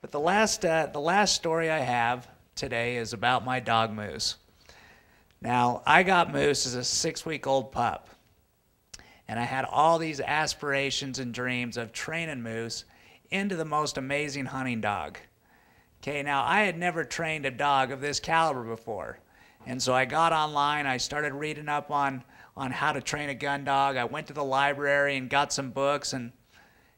But the last story I have today is about my dog Moose. Now, I got Moose as a 6-week-old pup, and I had all these aspirations and dreams of training Moose into the most amazing hunting dog. Okay, now I had never trained a dog of this caliber before, and so I got online. I started reading up on how to train a gun dog. I went to the library and got some books, and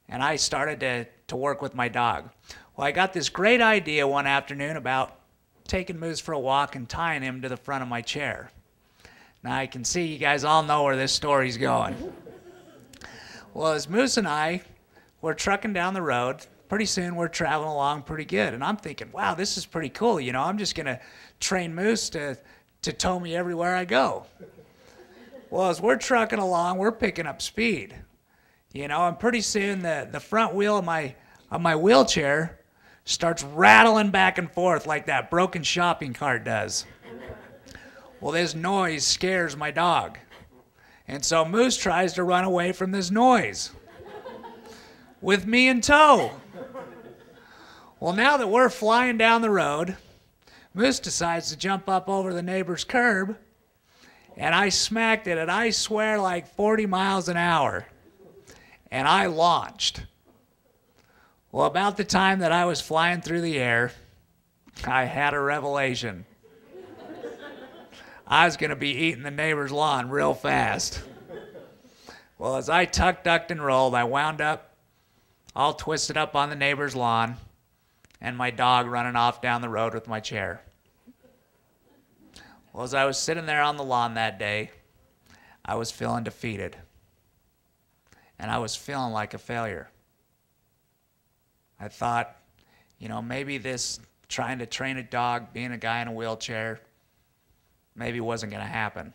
I started to work with my dog. Well, I got this great idea one afternoon about taking Moose for a walk and tying him to the front of my chair. Now I can see you guys all know where this story's going. Well, as Moose and I were trucking down the road, pretty soon we're traveling along pretty good, and I'm thinking, wow, this is pretty cool. You know, I'm just gonna train Moose to tow me everywhere I go. Well, as we're trucking along, we're picking up speed. You know, and pretty soon the front wheel of my wheelchair starts rattling back and forth like that broken shopping cart does. Well, this noise scares my dog. And so Moose tries to run away from this noise with me in tow. Well, now that we're flying down the road, Moose decides to jump up over the neighbor's curb, and I smacked it, and I swear like 40 miles an hour. And I launched. Well, about the time that I was flying through the air, I had a revelation. I was going to be eating the neighbor's lawn real fast. Well, as I tucked, ducked, and rolled, I wound up all twisted up on the neighbor's lawn, and my dog running off down the road with my chair. Well, as I was sitting there on the lawn that day, I was feeling defeated. And I was feeling like a failure. I thought, you know, maybe this trying to train a dog, being a guy in a wheelchair, maybe wasn't going to happen.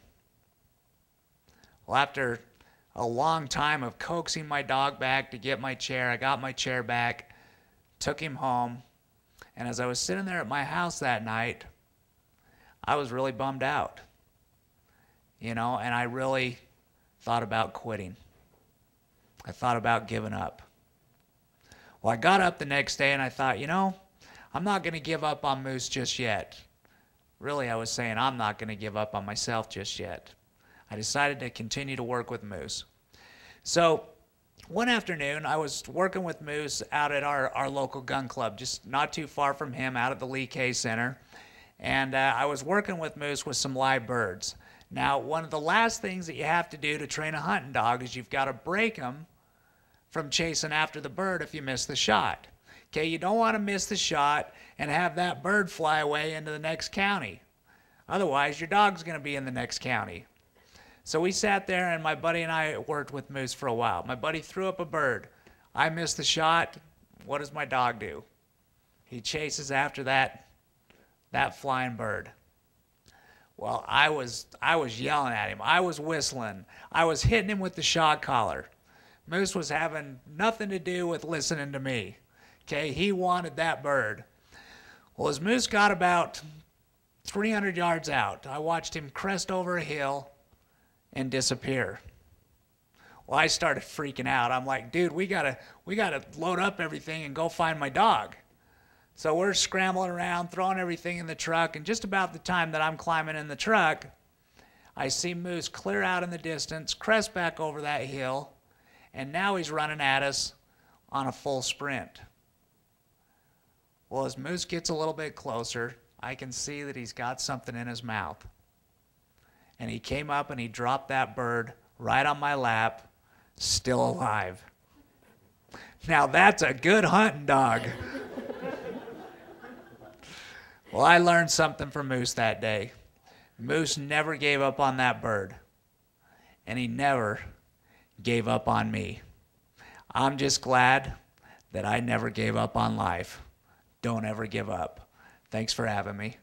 Well, after a long time of coaxing my dog back to get my chair, I got my chair back, took him home, and as I was sitting there at my house that night, I was really bummed out. You know, and I really thought about quitting. I thought about giving up. Well, I got up the next day and I thought, you know, I'm not going to give up on Moose just yet. Really, I was saying I'm not going to give up on myself just yet. I decided to continue to work with Moose. So one afternoon, I was working with Moose out at our local gun club, just not too far from him, out at the Lee K Center. And I was working with Moose with some live birds. Now, one of the last things that you have to do to train a hunting dog is you've got to break them from chasing after the bird if you miss the shot. Okay, you don't want to miss the shot and have that bird fly away into the next county. Otherwise, your dog's going to be in the next county. So we sat there, and my buddy and I worked with Moose for a while. My buddy threw up a bird. I missed the shot. What does my dog do? He chases after that flying bird. Well, I was yelling at him. I was whistling. I was hitting him with the shot collar. Moose was having nothing to do with listening to me. Okay, he wanted that bird. Well, as Moose got about 300 yards out, I watched him crest over a hill and disappear. Well, I started freaking out. I'm like, dude, we gotta load up everything and go find my dog. So we're scrambling around, throwing everything in the truck, and just about the time that I'm climbing in the truck, I see Moose clear out in the distance, crest back over that hill, and now he's running at us on a full sprint. Well, as Moose gets a little bit closer, I can see that he's got something in his mouth. And he came up and he dropped that bird right on my lap, still alive. Now that's a good hunting dog. Well, I learned something from Moose that day. Moose never gave up on that bird. And he never gave up on me. I'm just glad that I never gave up on life. Don't ever give up. Thanks for having me.